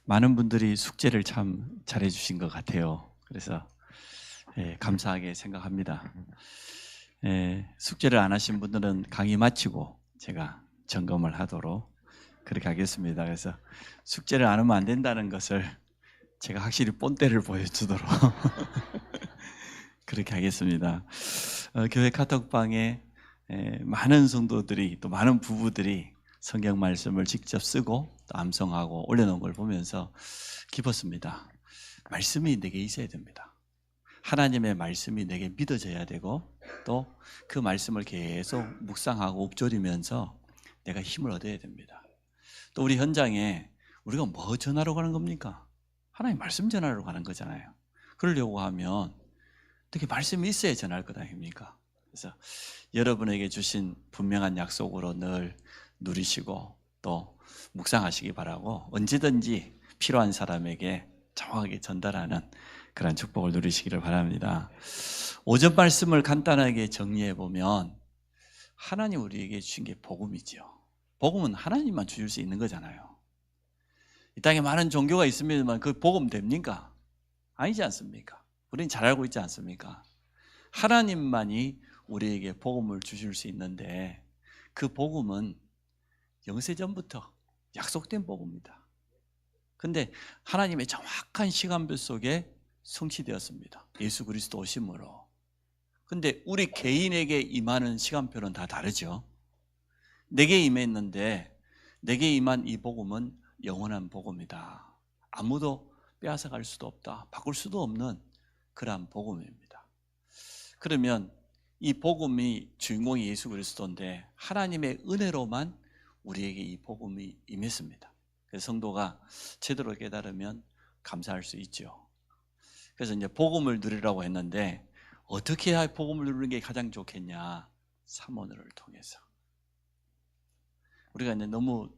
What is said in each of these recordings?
많은 분들이 숙제를 참 잘해 주신 것 같아요. 그래서 감사하게 생각합니다. 숙제를 안 하신 분들은 강의 마치고 제가 점검을 하도록 그렇게 하겠습니다. 그래서 숙제를 안 하면 안 된다는 것을 제가 확실히 본때를 보여주도록 그렇게 하겠습니다. 교회 카톡방에 많은 성도들이 또 많은 부부들이 성경 말씀을 직접 쓰고 또 암송하고 올려놓은 걸 보면서 기뻤습니다. 말씀이 내게 있어야 됩니다. 하나님의 말씀이 내게 믿어져야 되고 또 그 말씀을 계속 묵상하고 읊조리면서 내가 힘을 얻어야 됩니다. 또 우리 현장에 우리가 뭐 전하러 가는 겁니까? 하나님 말씀 전하러 가는 거잖아요. 그러려고 하면 어떻게 말씀이 있어야 전할 것 아닙니까? 그래서 여러분에게 주신 분명한 약속으로 늘 누리시고 또 묵상하시기 바라고 언제든지 필요한 사람에게 정확하게 전달하는 그런 축복을 누리시기를 바랍니다. 오전 말씀을 간단하게 정리해 보면 하나님 우리에게 주신 게 복음이죠. 복음은 하나님만 주실 수 있는 거잖아요. 이 땅에 많은 종교가 있습니다만 그 복음 됩니까? 아니지 않습니까? 우리는 잘 알고 있지 않습니까? 하나님만이 우리에게 복음을 주실 수 있는데 그 복음은 영세전부터 약속된 복음입니다. 근데 하나님의 정확한 시간표 속에 성취되었습니다. 예수 그리스도 오심으로. 근데 우리 개인에게 임하는 시간표는 다 다르죠. 내게 임했는데 내게 임한 이 복음은 영원한 복음이다. 아무도 빼앗아갈 수도 없다. 바꿀 수도 없는 그러한 복음입니다. 그러면 이 복음이 주인공이 예수 그리스도인데 하나님의 은혜로만 우리에게 이 복음이 임했습니다. 그래서 성도가 제대로 깨달으면 감사할 수 있죠. 그래서 이제 복음을 누리라고 했는데 어떻게 해야 복음을 누리는 게 가장 좋겠냐? 삼원을 통해서. 우리가 이제 너무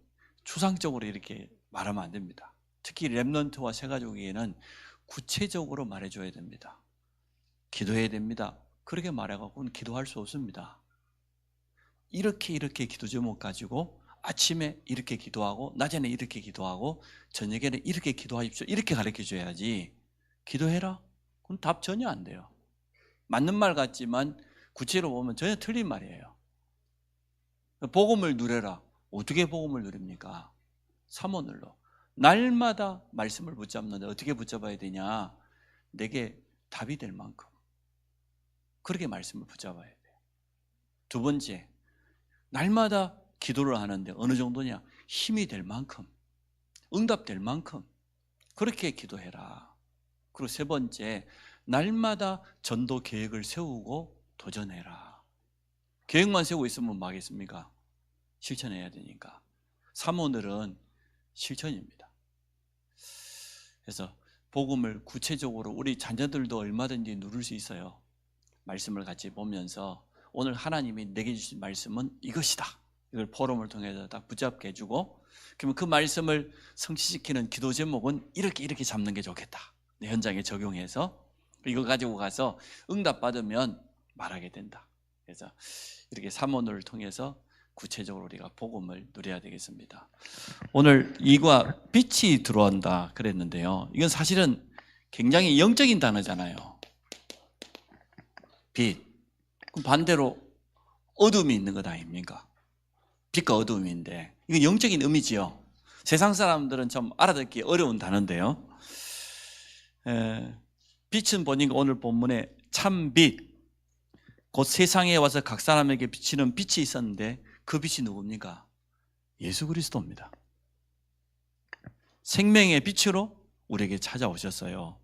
추상적으로 이렇게 말하면 안 됩니다. 특히 렘넌트와 새가족에게는 구체적으로 말해줘야 됩니다. 기도해야 됩니다. 그렇게 말해갖고는 기도할 수 없습니다. 이렇게 기도 제목 가지고 아침에 이렇게 기도하고 낮에는 이렇게 기도하고 저녁에는 이렇게 기도하십시오. 이렇게 가르쳐줘야지 기도해라? 그건 답 전혀 안 돼요. 맞는 말 같지만 구체로 보면 전혀 틀린 말이에요. 복음을 누려라. 어떻게 복음을 누립니까? 삼원을로. 날마다 말씀을 붙잡는데 어떻게 붙잡아야 되냐? 내게 답이 될 만큼 그렇게 말씀을 붙잡아야 돼요. 두 번째, 날마다 기도를 하는데 어느 정도냐? 힘이 될 만큼, 응답될 만큼 그렇게 기도해라. 그리고 세 번째, 날마다 전도 계획을 세우고 도전해라. 계획만 세우고 있으면 뭐 하겠습니까? 실천해야 되니까. 삼원을은 실천입니다. 그래서 복음을 구체적으로 우리 자녀들도 얼마든지 누릴 수 있어요. 말씀을 같이 보면서 오늘 하나님이 내게 주신 말씀은 이것이다. 이걸 포럼을 통해서 딱 붙잡게 해주고 그러면 그 말씀을 성취시키는 기도 제목은 이렇게 잡는 게 좋겠다. 현장에 적용해서 이거 가지고 가서 응답받으면 말하게 된다. 그래서 이렇게 삼원을 통해서 구체적으로 우리가 복음을 누려야 되겠습니다. 오늘 이과 빛이 들어온다 그랬는데요. 이건 사실은 굉장히 영적인 단어잖아요. 빛. 그럼 반대로 어둠이 있는 것 아닙니까? 빛과 어둠인데 이건 영적인 의미지요. 세상 사람들은 좀 알아듣기 어려운 단어인데요. 빛은 보니까 오늘 본문에 참빛, 곧 세상에 와서 각 사람에게 비치는 빛이 있었는데 그 빛이 누굽니까? 예수 그리스도입니다. 생명의 빛으로 우리에게 찾아오셨어요.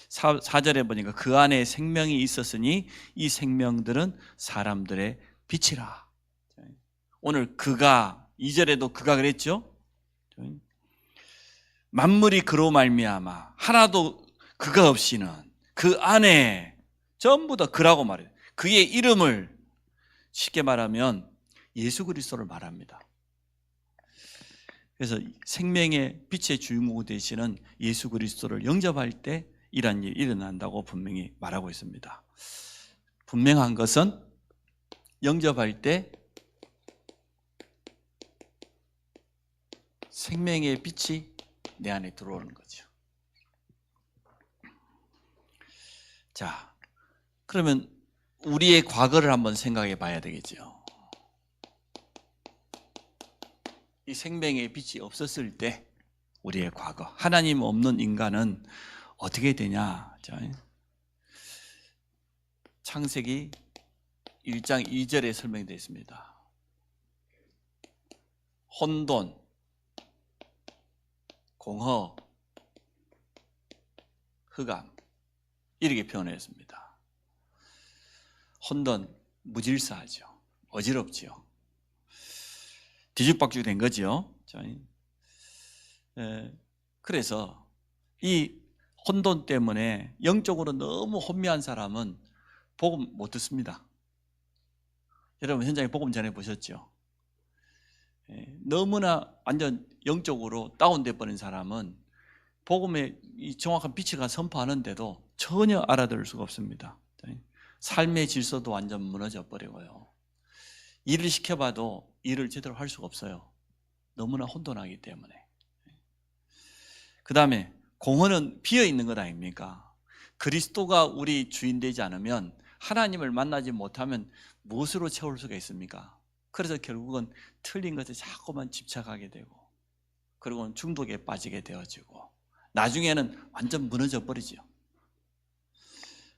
4절에 보니까 그 안에 생명이 있었으니 이 생명들은 사람들의 빛이라. 오늘 그가 2절에도 그가 그랬죠. 만물이 그로 말미암아 하나도 그가 없이는 그 안에 전부 다 그라고 말해요. 그의 이름을 쉽게 말하면 예수 그리스도를 말합니다. 그래서 생명의 빛의 주인공 되시는 예수 그리스도를 영접할 때 이런 일이 일어난다고 분명히 말하고 있습니다. 분명한 것은 영접할 때 생명의 빛이 내 안에 들어오는 거죠. 자, 그러면 우리의 과거를 한번 생각해 봐야 되겠죠. 이 생명의 빛이 없었을 때 우리의 과거, 하나님 없는 인간은 어떻게 되냐? 창세기 1장 2절에 설명되어 있습니다. 혼돈, 공허, 흑암, 이렇게 표현했습니다. 혼돈, 무질서하죠. 어지럽지요. 뒤죽박죽 된 거죠. 그래서 이 혼돈 때문에 영적으로 너무 혼미한 사람은 복음 못 듣습니다. 여러분 현장에 복음 전해 보셨죠? 너무나 완전 영적으로 다운돼 버린 사람은 복음의 이 정확한 빛을 선포하는데도 전혀 알아들을 수가 없습니다. 삶의 질서도 완전 무너져 버리고요. 일을 시켜봐도 일을 제대로 할 수가 없어요. 너무나 혼돈하기 때문에. 그 다음에 공허는 비어있는 것 아닙니까? 그리스도가 우리 주인 되지 않으면, 하나님을 만나지 못하면 무엇으로 채울 수가 있습니까? 그래서 결국은 틀린 것에 자꾸만 집착하게 되고, 그리고 중독에 빠지게 되어지고, 나중에는 완전 무너져 버리죠.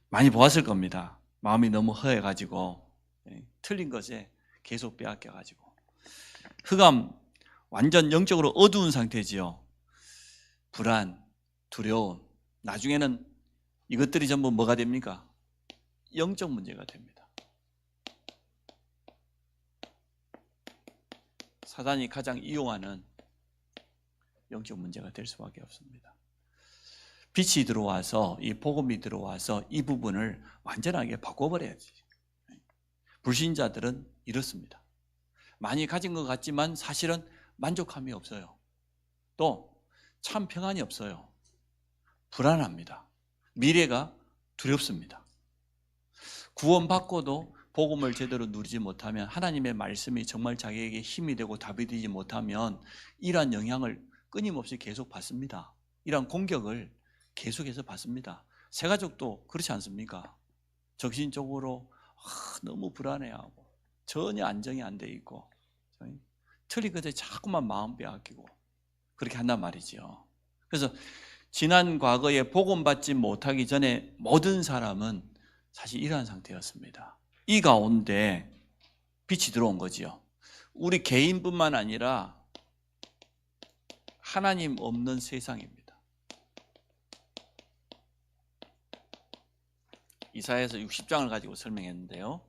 많이 보았을 겁니다. 마음이 너무 허해가지고 틀린 것에 계속 빼앗겨가지고, 흑암, 완전 영적으로 어두운 상태지요. 불안, 두려움, 나중에는 이것들이 전부 뭐가 됩니까? 영적 문제가 됩니다. 사단이 가장 이용하는 영적 문제가 될 수밖에 없습니다. 빛이 들어와서, 이 복음이 들어와서 이 부분을 완전하게 바꿔버려야지. 불신자들은 이렇습니다. 많이 가진 것 같지만 사실은 만족함이 없어요. 또 참 평안이 없어요. 불안합니다. 미래가 두렵습니다. 구원받고도 복음을 제대로 누리지 못하면, 하나님의 말씀이 정말 자기에게 힘이 되고 답이 되지 못하면 이러한 영향을 끊임없이 계속 받습니다. 이러한 공격을 계속해서 받습니다. 새 가족도 그렇지 않습니까? 정신적으로 너무 불안해하고 전혀 안정이 안 돼 있고 틀린 것에 자꾸만 마음 빼앗기고 그렇게 한단 말이죠. 그래서 지난 과거에 복음 받지 못하기 전에 모든 사람은 사실 이러한 상태였습니다. 이 가운데 빛이 들어온 거지요. 우리 개인뿐만 아니라 하나님 없는 세상입니다. 이사야서 60장을 가지고 설명했는데요.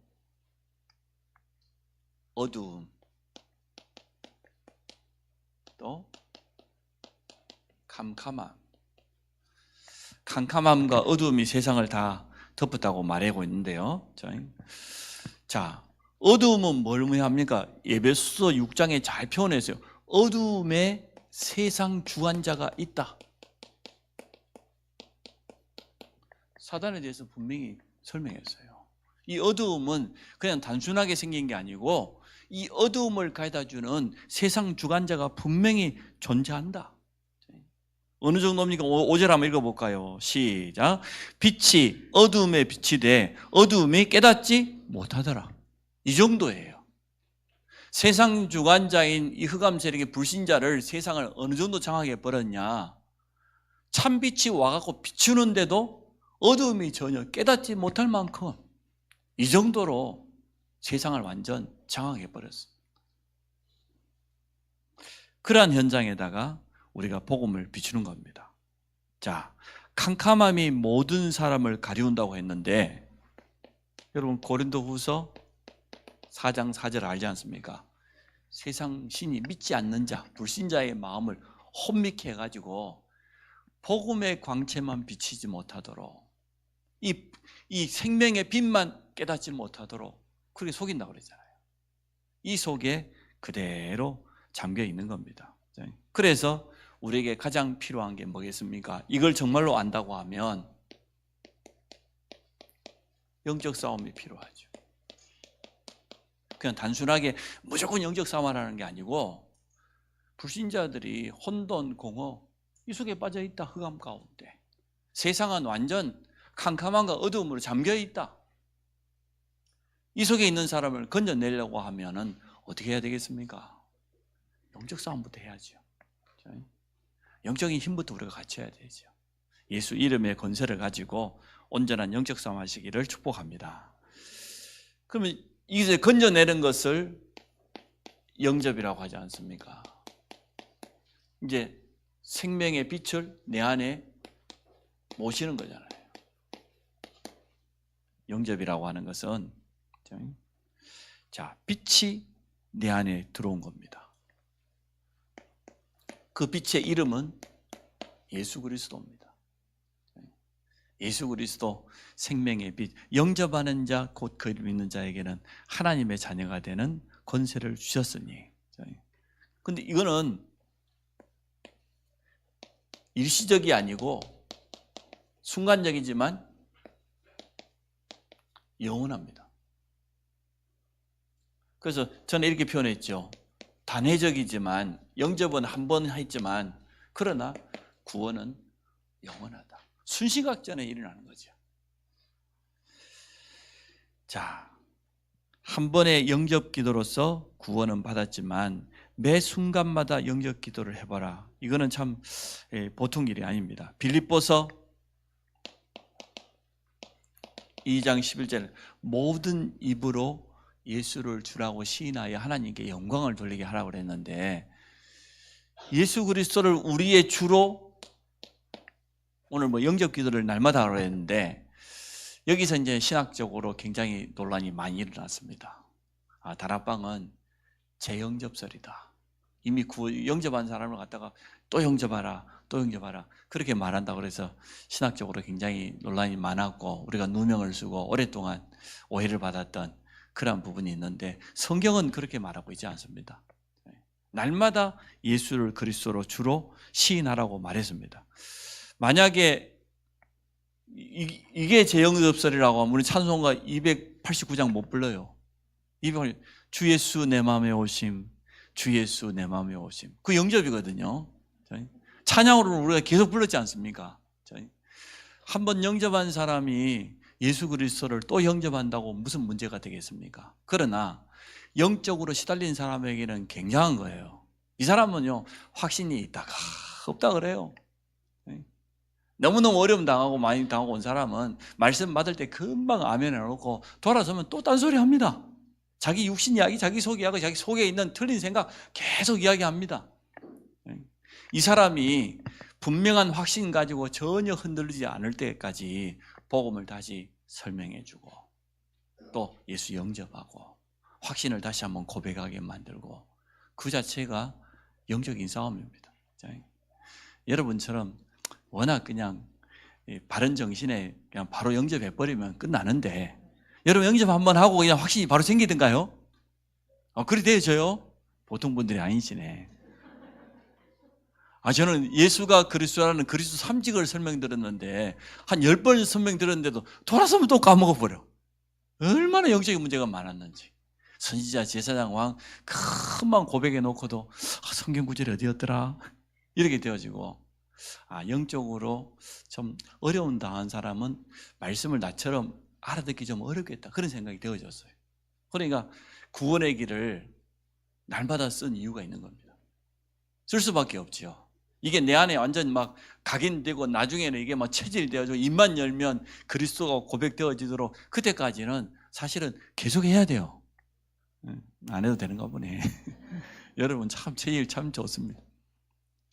어두움, 또 캄캄함과 어두움이 세상을 다 덮었다고 말하고 있는데요. 자, 어두움은 뭘 의미합니까? 에베소서 6장에 잘 표현했어요. 어두움에 세상 주관자가 있다. 사단에 대해서 분명히 설명했어요. 이 어두움은 그냥 단순하게 생긴 게 아니고, 이 어두움을 가져다주는 세상 주관자가 분명히 존재한다. 어느 정도입니까? 5절 한번 읽어볼까요? 시작. 빛이 어두움에 빛이 돼 어두움이 깨닫지 못하더라. 이 정도예요. 세상 주관자인 이 흑암 세력의 불신자를 세상을 어느 정도 장악해 버렸냐? 참빛이 와갖고 비추는데도 어두움이 전혀 깨닫지 못할 만큼, 이 정도로 세상을 완전 장악해 버렸어요. 그러한 현장에다가 우리가 복음을 비추는 겁니다. 자, 캄캄함이 모든 사람을 가리운다고 했는데, 여러분 고린도후서 4장 4절 알지 않습니까? 세상 신이 믿지 않는 자, 불신자의 마음을 혼미케 해가지고 복음의 광채만 비치지 못하도록, 이 생명의 빛만 깨닫지 못하도록 그렇게 속인다고 그러잖아요. 이 속에 그대로 잠겨 있는 겁니다. 그래서 우리에게 가장 필요한 게 뭐겠습니까? 이걸 정말로 안다고 하면 영적 싸움이 필요하죠. 그냥 단순하게 무조건 영적 싸움을 하는 게 아니고, 불신자들이 혼돈, 공허, 이 속에 빠져 있다. 흑암 가운데. 세상은 완전 캄캄함과 어두움으로 잠겨 있다. 이 속에 있는 사람을 건져내려고 하면은 어떻게 해야 되겠습니까? 영적 싸움부터 해야죠. 영적인 힘부터 우리가 갖춰야 되죠. 예수 이름의 권세를 가지고 온전한 영적 싸움 하시기를 축복합니다. 그러면 이제 건져내는 것을 영접이라고 하지 않습니까? 이제 생명의 빛을 내 안에 모시는 거잖아요. 영접이라고 하는 것은 자, 빛이 내 안에 들어온 겁니다. 그 빛의 이름은 예수 그리스도입니다. 예수 그리스도 생명의 빛, 영접하는 자 곧 그를 믿는 자에게는 하나님의 자녀가 되는 권세를 주셨으니. 근데 이거는 일시적이 아니고 순간적이지만 영원합니다. 그래서 저는 이렇게 표현했죠. 단회적이지만 영접은 한 번 했지만 그러나 구원은 영원하다. 순시각전에 일어나는 거죠. 자, 한 번의 영접 기도로서 구원은 받았지만 매 순간마다 영접 기도를 해봐라. 이거는 참 보통 일이 아닙니다. 빌립보서 2장 11절 모든 입으로 예수를 주라고 시인하여 하나님께 영광을 돌리게 하라고 그랬는데 예수 그리스도를 우리의 주로 오늘 영접 기도를 날마다 하라고 했는데 여기서 이제 신학적으로 굉장히 논란이 많이 일어났습니다. 다락방은 재영접설이다. 이미 영접한 사람을 갖다가 또 영접하라, 또 영접하라 그렇게 말한다고 그래서 신학적으로 굉장히 논란이 많았고 우리가 누명을 쓰고 오랫동안 오해를 받았던 그런 부분이 있는데 성경은 그렇게 말하고 있지 않습니다. 날마다 예수를 그리스도로 주로 시인하라고 말했습니다. 만약에 이게 재영접설이라고 하면 우리 찬송가 289장 못 불러요. 주 예수 내 마음에 오심, 주 예수 내 마음에 오심. 그 영접이거든요. 찬양으로 우리가 계속 불렀지 않습니까? 한번 영접한 사람이 예수 그리스도를 또 영접한다고 무슨 문제가 되겠습니까? 그러나 영적으로 시달린 사람에게는 굉장한 거예요. 이 사람은요 확신이 있다가 없다 그래요. 너무너무 어려움 당하고 많이 당하고 온 사람은 말씀 받을 때 금방 아멘 해놓고 돌아서면 또 딴소리 합니다. 자기 육신 이야기, 자기 속 이야기, 자기 속에 있는 틀린 생각 계속 이야기합니다. 이 사람이 분명한 확신 가지고 전혀 흔들리지 않을 때까지 복음을 다시 설명해주고 또 예수 영접하고 확신을 다시 한번 고백하게 만들고 그 자체가 영적인 싸움입니다. 여러분처럼 워낙 그냥 바른 정신에 그냥 바로 영접해버리면 끝나는데 여러분 영접 한번 하고 그냥 확신이 바로 생기던가요? 그리 되어져요? 보통 분들이 아니시네. 저는 예수가 그리스도라는 그리스도 삼직을 설명드렸는데 한 10번 설명드렸는데도 돌아서면 또 까먹어버려. 얼마나 영적인 문제가 많았는지. 선지자, 제사장, 왕 큰 마음 고백해 놓고도 성경 구절이 어디였더라? 이렇게 되어지고 영적으로 좀 어려움 당한 사람은 말씀을 나처럼 알아듣기 좀 어렵겠다 그런 생각이 되어졌어요. 그러니까 구원의 길을 날마다 쓴 이유가 있는 겁니다. 쓸 수밖에 없죠. 이게 내 안에 완전 막 각인되고 나중에는 이게 막 체질되어지고 입만 열면 그리스도가 고백되어지도록 그때까지는 사실은 계속 해야 돼요. 안 해도 되는가 보네. 여러분 참 체질 참 좋습니다.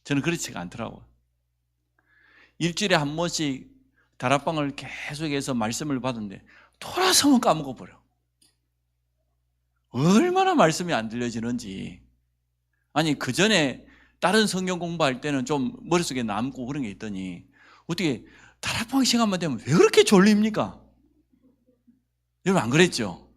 저는 그렇지가 않더라고요. 일주일에 한 번씩 다락방을 계속해서 말씀을 받는데 돌아서면 까먹어버려. 얼마나 말씀이 안 들려지는지. 아니 그 전에 다른 성경 공부할 때는 좀 머릿속에 남고 그런 게 있더니 어떻게 다락방 시간만 되면 왜 그렇게 졸립니까? 여러분 안 그랬죠?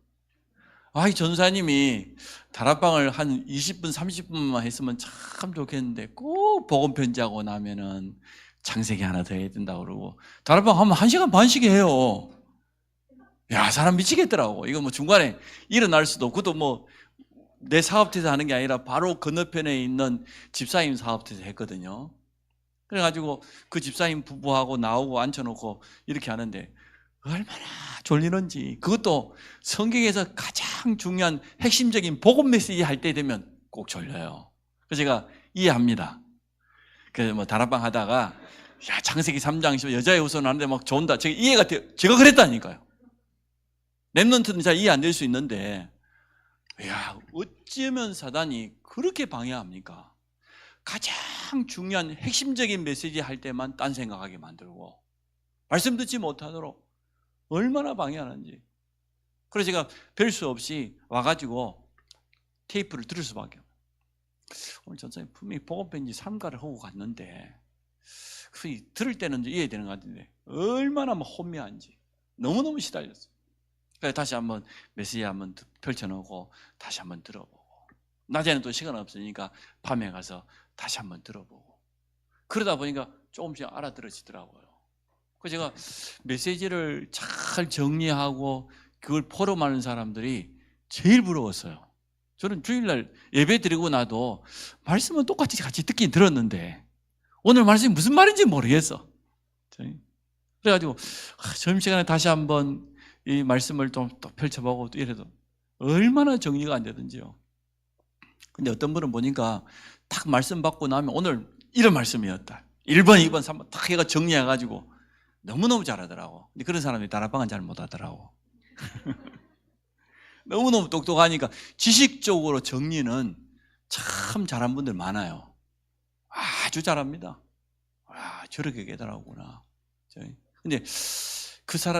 이 전사님이 다락방을 한 20분 30분만 했으면 참 좋겠는데 꼭 복음 편지하고 나면은 창세기 하나 더 해야 된다고 그러고 다락방 하면 1시간 반씩 해요. 야 사람 미치겠더라고. 이거 중간에 일어날 수도 그것도 내 사업체에서 하는 게 아니라 바로 건너편에 있는 집사님 사업체에서 했거든요. 그래가지고 그 집사님 부부하고 나오고 앉혀놓고 이렇게 하는데 얼마나 졸리는지. 그것도 성경에서 가장 중요한 핵심적인 복음 메시지 할 때 되면 꼭 졸려요. 그래서 제가 이해합니다. 그래서 뭐 다락방 하다가 야, 창세기 3장 여자의 후손 하는데 막 좋은다. 제가 이해가 돼요. 제가 그랬다니까요. 랩런트는 잘 이해 안 될 수 있는데, 야, 어쩌면 사단이 그렇게 방해합니까? 가장 중요한 핵심적인 메시지 할 때만 딴 생각하게 만들고 말씀 듣지 못하도록 얼마나 방해하는지. 그래서 제가 별 수 없이 와가지고 테이프를 들을 수밖에 없어요. 오늘 전사님 분명히 복음편지 3가를 하고 갔는데 들을 때는 이해되는 것 같은데 얼마나 혼미한지 너무너무 시달렸어요. 그래서 다시 한번 메시지 한번 펼쳐놓고 다시 한번 들어보고, 낮에는 또 시간 없으니까 밤에 가서 다시 한번 들어보고, 그러다 보니까 조금씩 알아들어지더라고요. 그래서 제가 메시지를 잘 정리하고 그걸 포럼하는 사람들이 제일 부러웠어요. 저는 주일날 예배 드리고 나도 말씀은 똑같이 같이 듣긴 들었는데 오늘 말씀이 무슨 말인지 모르겠어. 그래가지고 점심시간에 다시 한번 이 말씀을 또 펼쳐보고 이래도 얼마나 정리가 안 되든지요. 근데 어떤 분은 보니까 딱 말씀 받고 나면 오늘 이런 말씀이었다. 1번, 2번, 3번 딱 해가 정리해가지고 너무너무 잘하더라고. 근데 그런 사람이 다락방은 잘 못하더라고. 너무너무 똑똑하니까 지식적으로 정리는 참 잘한 분들 많아요. 아주 잘합니다. 아, 저렇게 깨달았구나. 근데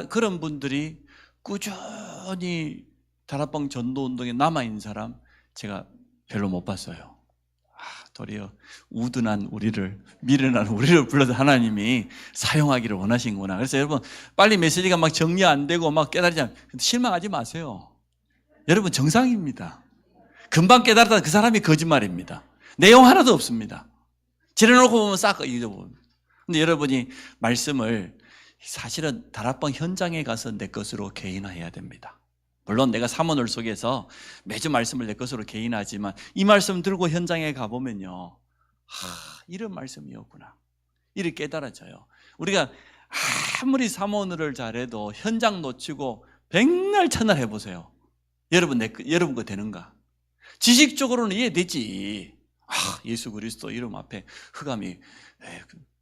그런 분들이 꾸준히 다락방 전도 운동에 남아있는 사람 제가 별로 못 봤어요. 도리어 우둔한 우리를, 미련한 우리를 불러서 하나님이 사용하기를 원하신구나. 그래서 여러분 빨리 메시지가 막 정리 안 되고 막 깨달지 않으면 실망하지 마세요. 여러분 정상입니다. 금방 깨달았다 그 사람이 거짓말입니다. 내용 하나도 없습니다. 지려놓고 보면 싹 잊어버립니다. 근데 여러분이 말씀을 사실은 다락방 현장에 가서 내 것으로 개인화해야 됩니다. 물론 내가 사모늘 속에서 매주 말씀을 내 것으로 개인하지만 이 말씀 들고 현장에 가보면요, 이런 말씀이었구나, 이렇게 깨달아져요. 우리가 아무리 사모늘을 잘해도 현장 놓치고 백날 천날 해보세요. 여러분 거 되는가? 지식적으로는 이해되지. 예수 그리스도 이름 앞에 흑암이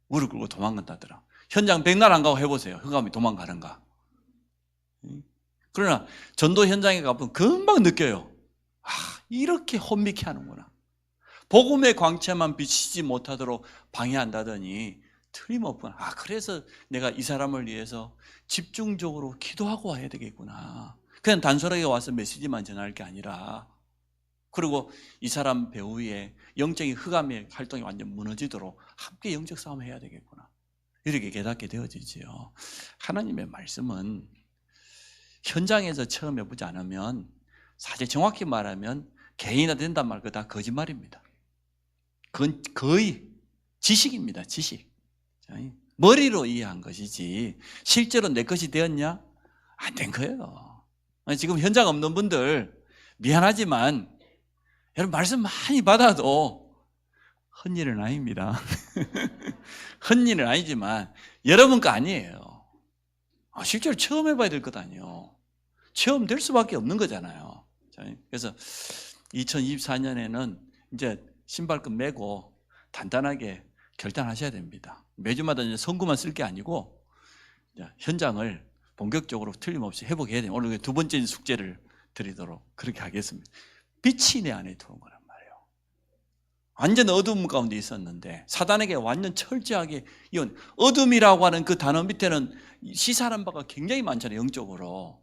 무릎 꿇고 도망간다더라. 현장 백날 안 가고 해보세요. 흑암이 도망가는가? 그러나 전도 현장에 가보면 금방 느껴요. 이렇게 혼미케 하는구나. 복음의 광채만 비치지 못하도록 방해한다더니 틀림없구나. 그래서 내가 이 사람을 위해서 집중적으로 기도하고 와야 되겠구나. 그냥 단순하게 와서 메시지만 전할 게 아니라, 그리고 이 사람 배후에 영적인 흑암의 활동이 완전 무너지도록 함께 영적 싸움을 해야 되겠구나. 이렇게 깨닫게 되어지지요. 하나님의 말씀은 현장에서 처음 해보지 않으면 사실 정확히 말하면 개인화 된단 말, 그거 다 거짓말입니다. 그건 거의 지식입니다. 지식. 머리로 이해한 것이지 실제로 내 것이 되었냐? 안 된 거예요. 지금 현장 없는 분들 미안하지만 여러분 말씀 많이 받아도 헛일은 아닙니다. 헛일은 아니지만 여러분 거 아니에요. 실제로 처음 해봐야 될 것 아니에요. 체험 될 수밖에 없는 거잖아요. 그래서 2024년에는 이제 신발끈 메고 단단하게 결단하셔야 됩니다. 매주마다 이제 성구만 쓸 게 아니고 현장을 본격적으로 틀림없이 회복해야 돼요. 오늘 두 번째 숙제를 드리도록 그렇게 하겠습니다. 빛이 내 안에 들어온 거란 말이에요. 완전 어두움 가운데 있었는데 사단에게 완전 철저하게 이건 어둠이라고 하는 그 단어 밑에는 시사하는 바가 굉장히 많잖아요. 영적으로.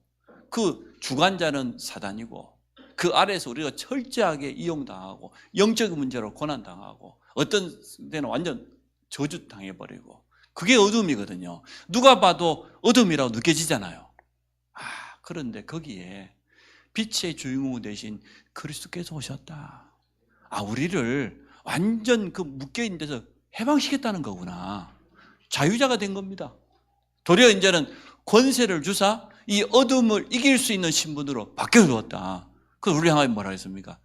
그 주관자는 사단이고 그 아래에서 우리가 철저하게 이용당하고 영적인 문제로 고난당하고 어떤 데는 완전 저주당해버리고 그게 어둠이거든요. 누가 봐도 어둠이라고 느껴지잖아요. 그런데 거기에 빛의 주인공 대신 그리스도께서 오셨다. 우리를 완전 그 묶여있는 데서 해방시켰다는 거구나. 자유자가 된 겁니다. 도리어 이제는 권세를 주사 이 어둠을 이길 수 있는 신분으로 바뀌어주었다. 그래서 우리 향하여 뭐라 했습니까?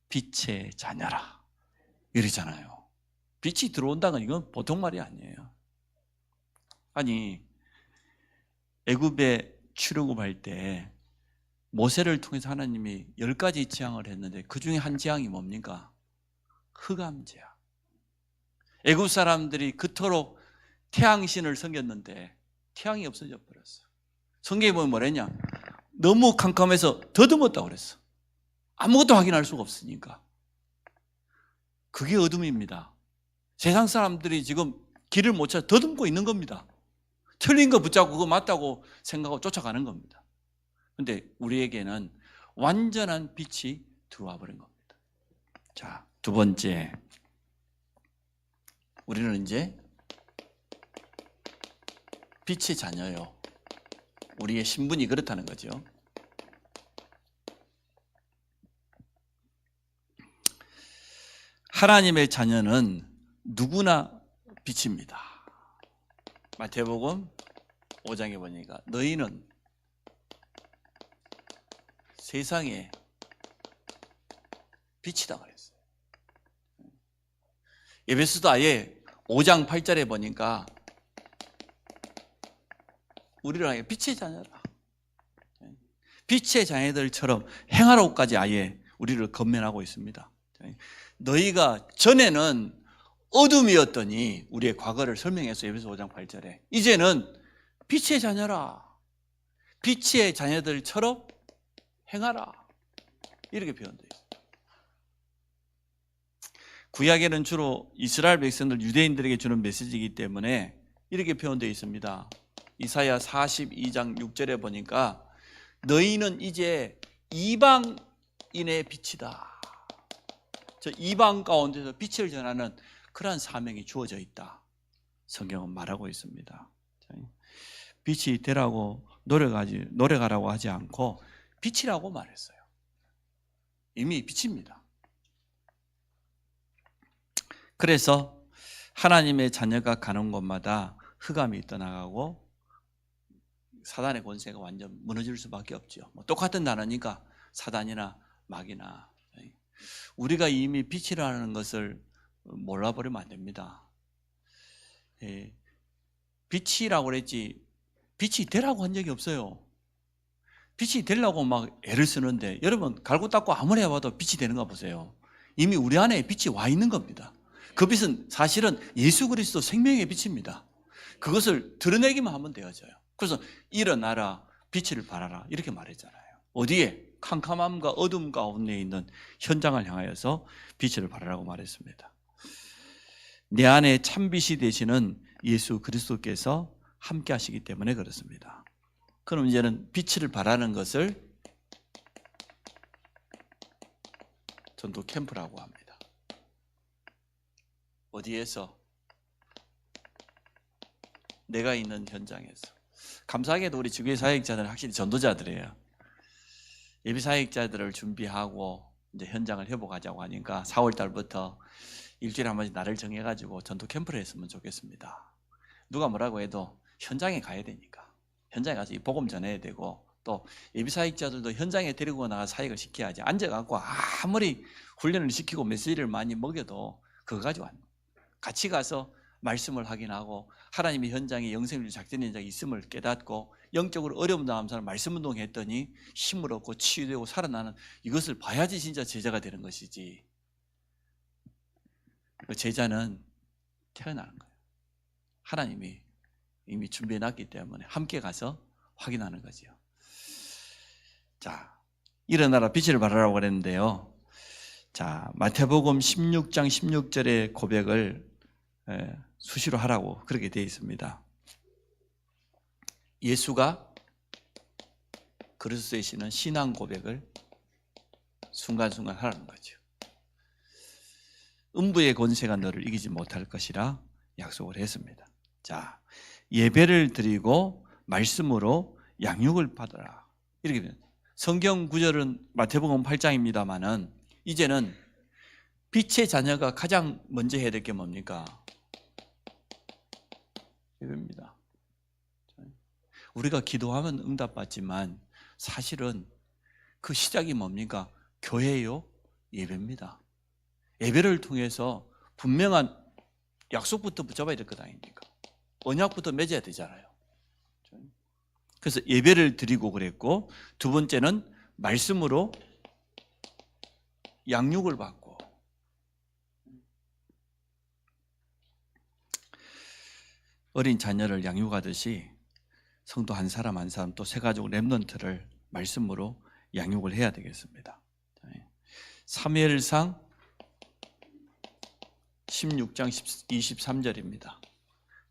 빛의 자녀라 이러잖아요. 빛이 들어온다는 이건 보통 말이 아니에요. 아니, 애굽에 출애굽할 때 모세를 통해서 하나님이 10가지 재앙을 했는데 그 중에 한 재앙이 뭡니까? 흑암 재앙. 애굽 사람들이 그토록 태양신을 섬겼는데 태양이 없어져 버렸어. 성경에 보면 뭐랬냐? 너무 캄캄해서 더듬었다고 그랬어. 아무것도 확인할 수가 없으니까. 그게 어둠입니다. 세상 사람들이 지금 길을 못 찾아 더듬고 있는 겁니다. 틀린 거 붙잡고 그거 맞다고 생각하고 쫓아가는 겁니다. 근데 우리에게는 완전한 빛이 들어와 버린 겁니다. 자, 두 번째. 우리는 이제 빛의 자녀요. 우리의 신분이 그렇다는 거죠. 하나님의 자녀는 누구나 빛입니다. 마태복음 5장에 보니까 너희는 세상의 빛이다 그랬어요. 에베소도 아예 5장 8절에 보니까 우리를 아예 빛의 자녀라. 빛의 자녀들처럼 행하라고까지 아예 우리를 건면하고 있습니다. 너희가 전에는 어둠이었더니 우리의 과거를 설명해서 에베소 5장 8절에 이제는 빛의 자녀라. 빛의 자녀들처럼 행하라. 이렇게 표현되어 있습니다. 구약에는 주로 이스라엘 백성들 유대인들에게 주는 메시지이기 때문에 이렇게 표현되어 있습니다. 이사야 42장 6절에 보니까 너희는 이제 이방인의 빛이다. 저 이방 가운데서 빛을 전하는 그러한 사명이 주어져 있다. 성경은 말하고 있습니다. 빛이 되라고 노력하라고 하지 않고 빛이라고 말했어요. 이미 빛입니다. 그래서 하나님의 자녀가 가는 곳마다 흑암이 떠나가고 사단의 권세가 완전 무너질 수밖에 없죠. 똑같은 단어니까 사단이나 마귀나 우리가 이미 빛이라는 것을 몰라버리면 안 됩니다. 빛이라고 그랬지 빛이 되라고 한 적이 없어요. 빛이 되려고 막 애를 쓰는데 여러분 갈고 닦고 아무리 해봐도 빛이 되는가 보세요. 이미 우리 안에 빛이 와 있는 겁니다. 그 빛은 사실은 예수 그리스도 생명의 빛입니다. 그것을 드러내기만 하면 되어져요. 그래서 일어나라 빛을 발하라 이렇게 말했잖아요. 어디에? 캄캄함과 어둠 가운데 있는 현장을 향하여서 빛을 발하라고 말했습니다. 내 안에 참빛이 되시는 예수 그리스도께서 함께 하시기 때문에 그렇습니다. 그럼 이제는 빛을 발하는 것을 전도 캠프라고 합니다. 어디에서? 내가 있는 현장에서. 감사하게도 우리 지구의 사역자들은 확실히 전도자들이에요. 예비 사역자들을 준비하고 이제 현장을 회복하자고 하니까 4월 달부터 일주일에 한 번씩 날을 정해가지고 전도 캠프를 했으면 좋겠습니다. 누가 뭐라고 해도 현장에 가야 되니까 현장에 가서 이 복음 전해야 되고 또 예비 사역자들도 현장에 데리고 나가 사역을 시켜야지 앉아갖고 아무리 훈련을 시키고 메시지를 많이 먹여도 그거 가지고 같이 가서 말씀을 확인하고 하나님의 현장에 영생률 작전 현장이 있음을 깨닫고 영적으로 어려움 당한 사람 말씀 운동했더니 힘을 얻고 치유되고 살아나는 이것을 봐야지 진짜 제자가 되는 것이지. 그 제자는 태어나는 거예요. 하나님이 이미 준비해놨기 때문에 함께 가서 확인하는 거죠. 자, 일어나라 빛을 발하라고 그랬는데요. 자, 마태복음 16장 16절의 고백을 수시로 하라고 그렇게 되어 있습니다. 예수가 그리스도이시는 신앙 고백을 순간순간 하라는 거죠. 음부의 권세가 너를 이기지 못할 것이라 약속을 했습니다. 자, 예배를 드리고 말씀으로 양육을 받아라. 이렇게 됩니다. 성경 구절은 마태복음 8장입니다만은 이제는 빛의 자녀가 가장 먼저 해야 될 게 뭡니까? 예배입니다. 우리가 기도하면 응답받지만 사실은 그 시작이 뭡니까? 교회요? 예배입니다. 예배를 통해서 분명한 약속부터 붙잡아야 될 것 아닙니까? 언약부터 맺어야 되잖아요. 그래서 예배를 드리고 그랬고, 두 번째는 말씀으로 양육을 받고, 어린 자녀를 양육하듯이 성도 한 사람 한 사람 또 새 가족 렘넌트를 말씀으로 양육을 해야 되겠습니다. 사무엘상 16장 23절입니다.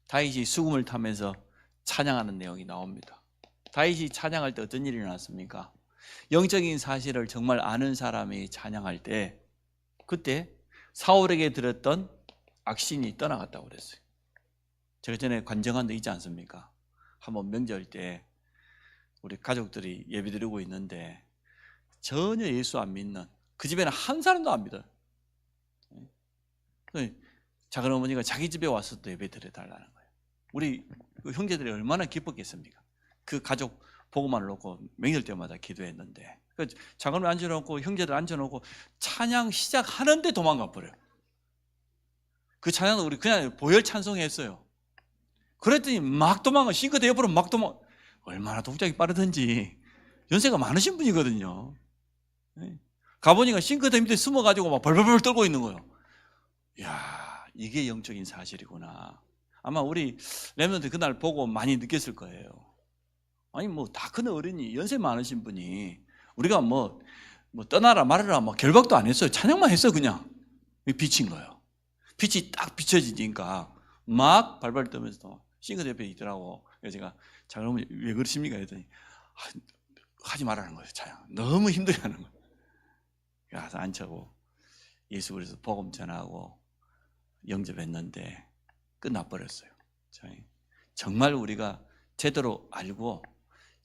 다윗이 수금을 타면서 찬양하는 내용이 나옵니다. 다윗이 찬양할 때 어떤 일이 일어났습니까? 영적인 사실을 정말 아는 사람이 찬양할 때 그때 사울에게 들었던 악신이 떠나갔다고 그랬어요. 제가 전에 관정한 데 있지 않습니까? 한번 명절 때 우리 가족들이 예배드리고 있는데 전혀 예수 안 믿는, 그 집에는 한 사람도 안 믿어요. 작은 어머니가 자기 집에 와서 또 예배 드려달라는 거예요. 우리 형제들이 얼마나 기뻤겠습니까? 그 가족 보고만 놓고 명절 때마다 기도했는데, 작은 어머니 앉혀놓고 형제들 앉혀놓고 찬양 시작하는데 도망가 버려요. 그 찬양은 우리 그냥 보혈 찬송했어요. 그랬더니 막 도망가, 싱크대 옆으로 막 도망가. 얼마나 동작이 빠르든지. 연세가 많으신 분이거든요. 가보니까 싱크대 밑에 숨어가지고 막 벌벌벌 떨고 있는 거예요. 이야, 이게 영적인 사실이구나. 아마 우리 렘넌트 그날 보고 많이 느꼈을 거예요. 아니 뭐 다 큰 어른이, 연세 많으신 분이 우리가 뭐 떠나라 말아라 막 결박도 안 했어요. 찬양만 했어. 그냥 비친 거예요. 빛이 딱 비춰지니까 막 발발 떨면서 싱크대 옆에 있더라고. 그래서 제가 작은 어머니 왜 그러십니까? 했더니 하지 말라는 거예요. 찬양 너무 힘들어하는 거예요. 그래서 앉혀고 예수 그리스도 복음 전하고 영접했는데 끝나버렸어요. 정말 우리가 제대로 알고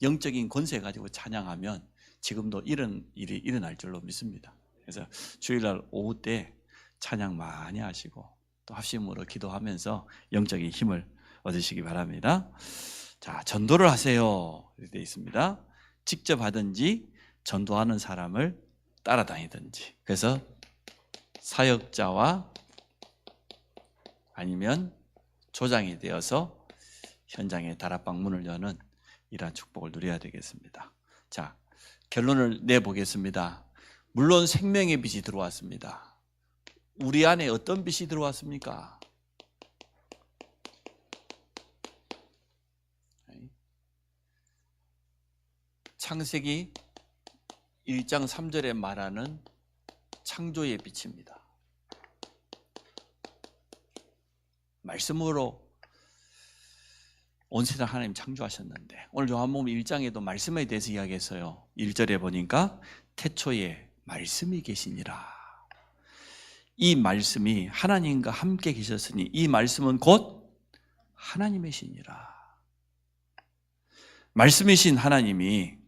영적인 권세 가지고 찬양하면 지금도 이런 일이 일어날 줄로 믿습니다. 그래서 주일날 오후 때 찬양 많이 하시고 또 합심으로 기도하면서 영적인 힘을 얻으시기 바랍니다. 자, 전도를 하세요. 이렇게 되어 있습니다. 직접 하든지 전도하는 사람을 따라다니든지. 그래서 사역자와 아니면 조장이 되어서 현장에 다락방 문을 여는 이러한 축복을 누려야 되겠습니다. 자, 결론을 내보겠습니다. 물론 생명의 빛이 들어왔습니다. 우리 안에 어떤 빛이 들어왔습니까? 창세기 1장 3절에 말하는 창조의 빛입니다. 말씀으로 온 세상 하나님 창조하셨는데, 오늘 요한복음 1장에도 말씀에 대해서 이야기했어요. 1절에 보니까 태초에 말씀이 계시니라. 이 말씀이 하나님과 함께 계셨으니 이 말씀은 곧 하나님이시니라. 말씀이신 하나님이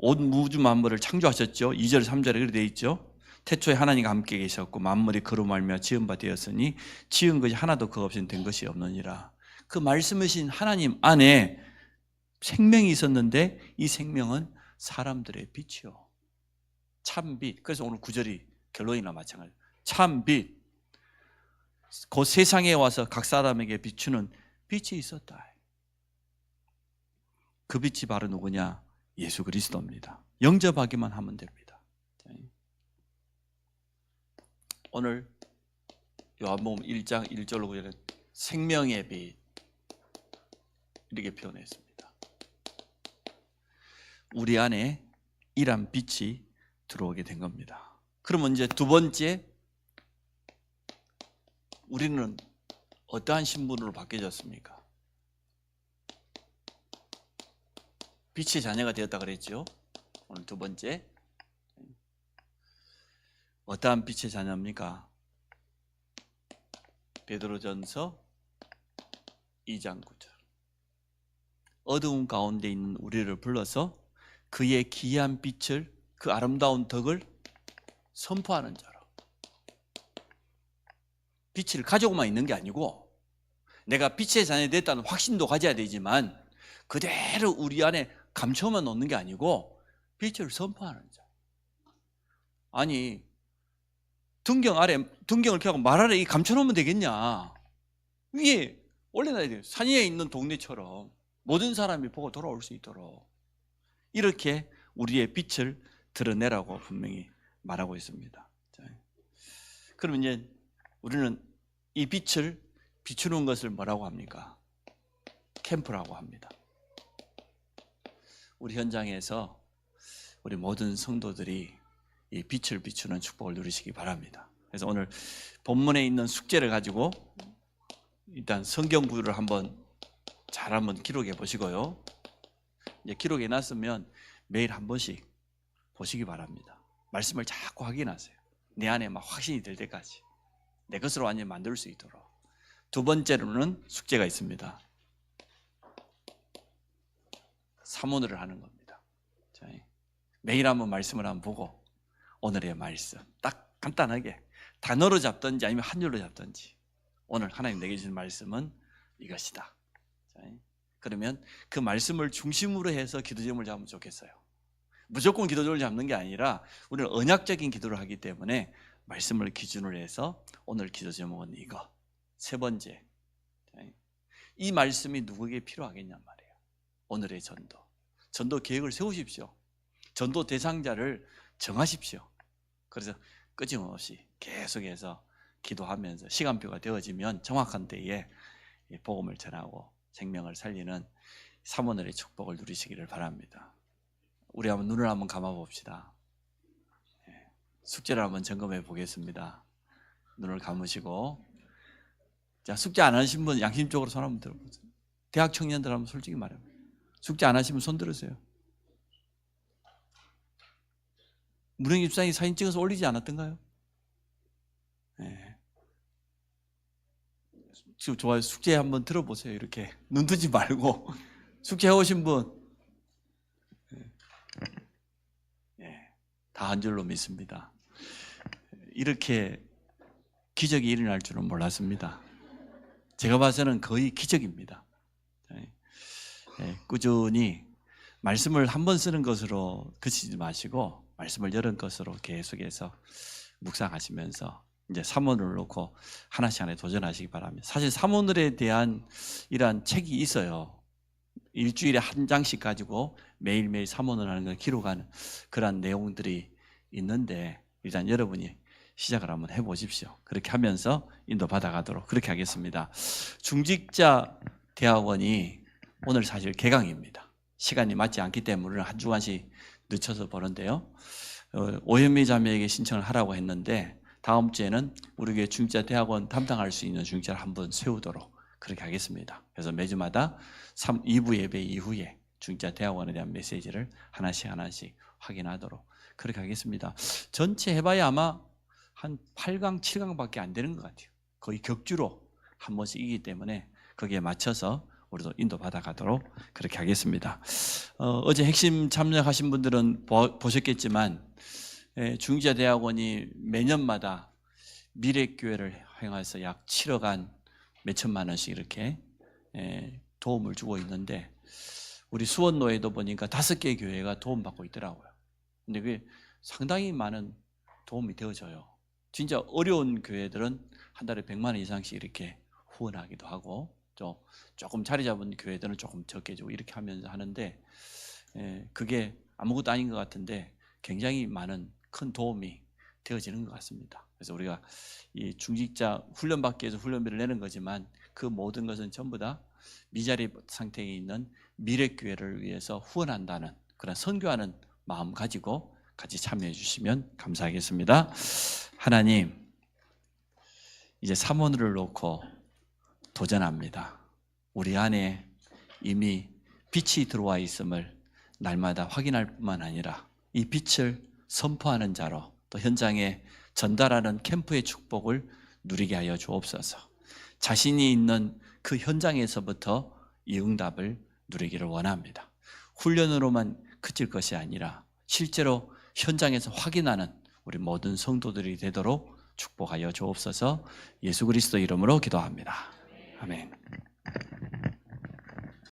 온 우주 만물을 창조하셨죠. 2절 3절에 그렇게 되어 있죠. 태초에 하나님과 함께 계셨고 만물이 그로 말미암아 지은 바 되었으니 지은 것이 하나도 그 없이 된 것이 없느니라. 그 말씀이신 하나님 안에 생명이 있었는데 이 생명은 사람들의 빛이요, 참빛. 그래서 오늘 9절이 결론이나 마찬가지. 참빛, 그 세상에 와서 각 사람에게 비추는 빛이 있었다. 그 빛이 바로 누구냐? 예수 그리스도입니다. 영접하기만 하면 됩니다. 오늘 요한복음 1장 1절로 9절에 생명의 빛 이렇게 표현했습니다. 우리 안에 이런 빛이 들어오게 된 겁니다. 그러면 이제 두 번째, 우리는 어떠한 신분으로 바뀌어졌습니까? 빛의 자녀가 되었다 그랬죠. 오늘 두 번째, 어떠한 빛의 자녀입니까? 베드로전서 2장 9절. 어두운 가운데 있는 우리를 불러서 그의 기이한 빛을, 그 아름다운 덕을 선포하는 자로. 빛을 가지고만 있는 게 아니고 내가 빛의 자녀 됐다는 확신도 가져야 되지만 그대로 우리 안에 감춰만 놓는 게 아니고 빛을 선포하는 자. 아니 등경 아래, 등경을 켜고 말 아래 이 감춰놓으면 되겠냐? 위에 올려놔야 돼요. 산 위에 있는 동네처럼 모든 사람이 보고 돌아올 수 있도록 이렇게 우리의 빛을 드러내라고 분명히 말하고 있습니다. 자, 그럼 이제 우리는 이 빛을 비추는 것을 뭐라고 합니까? 캠프라고 합니다. 우리 현장에서 우리 모든 성도들이 이 빛을 비추는 축복을 누리시기 바랍니다. 그래서 오늘 본문에 있는 숙제를 가지고 일단 성경 구절을 한번 기록해 보시고요. 이제 기록해 놨으면 매일 한 번씩 보시기 바랍니다. 말씀을 자꾸 확인하세요. 내 안에 막 확신이 될 때까지 내 것으로 완전히 만들 수 있도록. 두 번째로는 숙제가 있습니다. 사모를 하는 겁니다. 자, 매일 한번 말씀을 한번 보고 오늘의 말씀 딱 간단하게 단어로 잡든지 아니면 한 줄로 잡든지 오늘 하나님 내게 주신 말씀은 이것이다. 자, 그러면 그 말씀을 중심으로 해서 기도 제목을 잡으면 좋겠어요. 무조건 기도 제목을 잡는 게 아니라 우리는 언약적인 기도를 하기 때문에 말씀을 기준으로 해서 오늘 기도 제목은 이거. 세 번째, 이 말씀이 누구에게 필요하겠냔 말이에요. 오늘의 전도 계획을 세우십시오. 전도 대상자를 정하십시오. 그래서 끊임없이 계속해서 기도하면서 시간표가 되어지면 정확한 때에 복음을 전하고 생명을 살리는 사모늘의 축복을 누리시기를 바랍니다. 우리 한번 눈을 한번 감아 봅시다. 숙제를 한번 점검해 보겠습니다. 눈을 감으시고, 자, 숙제 안 하신 분 양심적으로 손 한번 들어보세요. 대학 청년들 한번 솔직히 말해요. 숙제 안 하시면 손 들으세요. 무령 집사님이 사진 찍어서 올리지 않았던가요? 네. 지금 좋아요. 숙제 한번 들어보세요. 이렇게 눈 뜨지 말고 숙제 해오신 분, 다 한 줄로 믿습니다. 이렇게 기적이 일어날 줄은 몰랐습니다. 제가 봐서는 거의 기적입니다. 꾸준히 말씀을 한 번 쓰는 것으로 그치지 마시고 말씀을 여러 것으로 계속해서 묵상하시면서 이제 사모늘을 놓고 하나씩 도전하시기 바랍니다. 사실 사모늘에 대한 이러한 책이 있어요. 일주일에 한 장씩 가지고 매일매일 사모늘 하는 걸 기록하는 그런 내용들이 있는데 일단 여러분이 시작을 한번 해보십시오. 그렇게 하면서 인도받아 가도록 그렇게 하겠습니다. 중직자 대학원이 오늘 사실 개강입니다. 시간이 맞지 않기 때문에 한 주간씩 늦춰서 보는데요. 오현미 자매에게 신청을 하라고 했는데 다음 주에는 우리 교회 중직자 대학원 담당할 수 있는 중직자를 한번 세우도록 그렇게 하겠습니다. 그래서 매주마다 2부 예배 이후에 중직자 대학원에 대한 메시지를 하나씩 확인하도록 그렇게 하겠습니다. 전체 해봐야 아마 한 8강, 7강밖에 안 되는 것 같아요. 거의 격주로 한 번씩이기 때문에 거기에 맞춰서 우리도 인도받아 가도록 그렇게 하겠습니다. 어제 핵심 참여하신 분들은 보셨겠지만 중직자 대학원이 매년마다 미래교회를 행해서 약 7억 원 몇천만 원씩 이렇게 도움을 주고 있는데 우리 수원노회도 보니까 5개 교회가 도움받고 있더라고요. 근데 그게 상당히 많은 도움이 되어져요. 진짜 어려운 교회들은 한 달에 100만 원 이상씩 이렇게 후원하기도 하고 또 조금 자리 잡은 교회들은 조금 적게 주고 이렇게 하면서 하는데 그게 아무것도 아닌 것 같은데 굉장히 많은 큰 도움이 되어지는 것 같습니다. 그래서 우리가 이 중직자 훈련받기 위해서 훈련비를 내는 거지만 그 모든 것은 전부 다 미자리 상태에 있는 미래교회를 위해서 후원한다는 그런 선교하는 마음 가지고 같이 참여해 주시면 감사하겠습니다. 하나님, 이제 사모늘을 놓고 도전합니다. 우리 안에 이미 빛이 들어와 있음을 날마다 확인할 뿐만 아니라 이 빛을 선포하는 자로 또 현장에 전달하는 캠프의 축복을 누리게 하여 주옵소서. 자신이 있는 그 현장에서부터 이 응답을 누리기를 원합니다. 훈련으로만 그칠 것이 아니라 실제로 현장에서 확인하는 우리 모든 성도들이 되도록 축복하여 주옵소서. 예수 그리스도 이름으로 기도합니다. 아멘.